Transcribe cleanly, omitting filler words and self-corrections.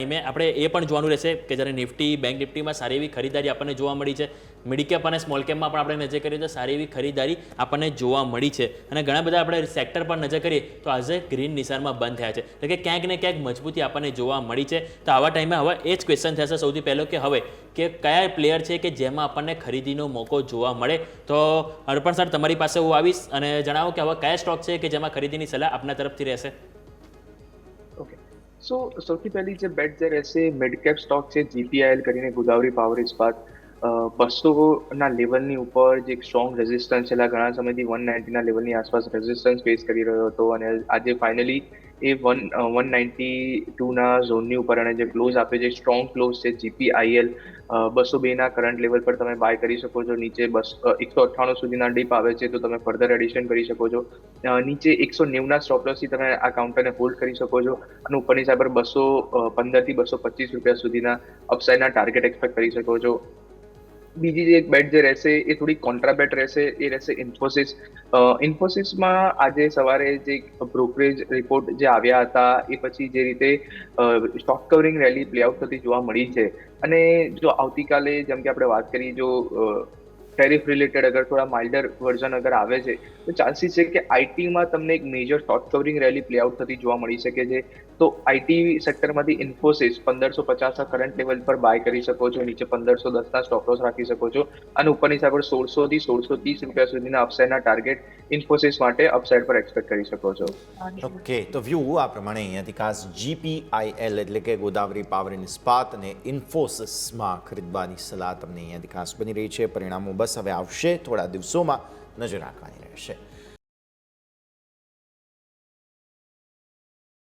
ટાઈમે આપણે એ પણ જોવાનું રહેશે કે જ્યારે નિફ્ટી બેંક નિફ્ટીમાં સારી એવી ખરીદારી આપણને જોવા મળી છે, મિડ કેપ અને સ્મોલ કેપમાં પણ આપણે નજર કરીએ તો સારી એવી ખરીદારી આપણને જોવા મળી છે અને ઘણા બધા આપણે સેક્ટર પર નજર કરીએ તો આજે ગ્રીન નિશાનમાં બંધ થયા છે, એટલે કે ક્યાંક ને ક્યાંક મજબૂતી આપણને જોવા મળી છે. તો આવા ટાઈમે હવે એ જ ક્વેશ્ચન થશે સૌથી પહેલો કે હવે કે કયા પ્લેયર છે કે જેમાં આપણને ખરીદીનો મોકો જોવા મળે. તો અર્પણ સર તમારી પાસે હું આવીશ અને જણાવો કે હવે કયા સ્ટોક છે કે જેમાં ખરીદીની સલાહ આપના તરફથી રહેશે. ઓકે, સો સૌથી પહેલી જે બેટ જે રહેશે મિડ કેપ સ્ટોક છે જીપીઆઈએલ કરીને, ગોદાવરી પાવર ઇસ્પાત. 200 ના લેવલની ઉપર જે એક સ્ટ્રોંગ રેઝિસ્ટન્સ છેલ્લા ઘણા સમયથી 190 ના લેવલની આસપાસ રેઝિસ્ટન્સ ફેસ કરી રહ્યો હતો અને આજે ફાઇનલી એ 192ના ઝોનની ઉપર અને જે ક્લોઝ આપ્યો છે સ્ટ્રોંગ ક્લોઝ છે જીપીઆઈએલ. 202ના કરંટ લેવલ પર તમે બાય કરી શકો છો. નીચે 198 સુધીના ડીપ આવે છે તો તમે ફર્ધર એડિશન કરી શકો છો. નીચે 190ના સ્ટોપ લોસથી તમે આ કાઉન્ટરને હોલ્ડ કરી શકો છો અને ઉપરની સાઈડ પર 215 થી 225 રૂપિયા સુધીના અપસાઇડના ટાર્ગેટ એક્સપેક્ટ કરી શકો છો. બીજી જે એક બેટ જે રહેશે એ થોડી કોન્ટ્રા બેટ રહેશે, એ રહેશે ઇન્ફોસિસ. ઇન્ફોસિસમાં આજે સવારે જે બ્રોકરેજ રિપોર્ટ જે આવ્યા હતા એ પછી જે રીતે સ્ટોક કવરિંગ રેલી પ્લેઆઉટ થતી જોવા મળી છે અને જો આવતીકાલે જેમ કે આપણે વાત કરી, જો ટેરિફ રિલેટેડ અગર થોડા માઇલ્ડર વર્ઝન અગર આવે છે તો ચાન્સીસ છે કે આઈટીમાં તમને એક મેજર શોર્ટ કવરિંગ રેલી પ્લેઆઉટ થતી જોવા મળી શકે છે. તો આઈટી સેક્ટરમાંથી ઇન્ફોસિસ 1550ના કરંટ લેવલ પર બાય કરી શકો છો, નીચે 1510ના સ્ટોપ લોસ રાખી શકો છો અને ઉપરની સાઈડ પર 1600 થી 1630 રૂપિયા સુધીના અપસાઇડના ટાર્ગેટ ઇન્ફોસિસ માટે અપસાઇડ પર એક્સપેક્ટ કરી શકો છો. ઓકે, તો વ્યૂ આ પ્રમાણે અહીંયાથી ખાસ જીપીઆઈએલ એટલે કે ગોદાવરી પાવર એન્ડ ઇસ્પાત અને ઇન્ફોસિસમાં ખરીદવાની સલાહ તમને અહીંયાથી ખાસ બની રહી છે. પરિણામો બસ હવે આવશે થોડા દિવસોમાં, નજર રાખવાની રહેશે.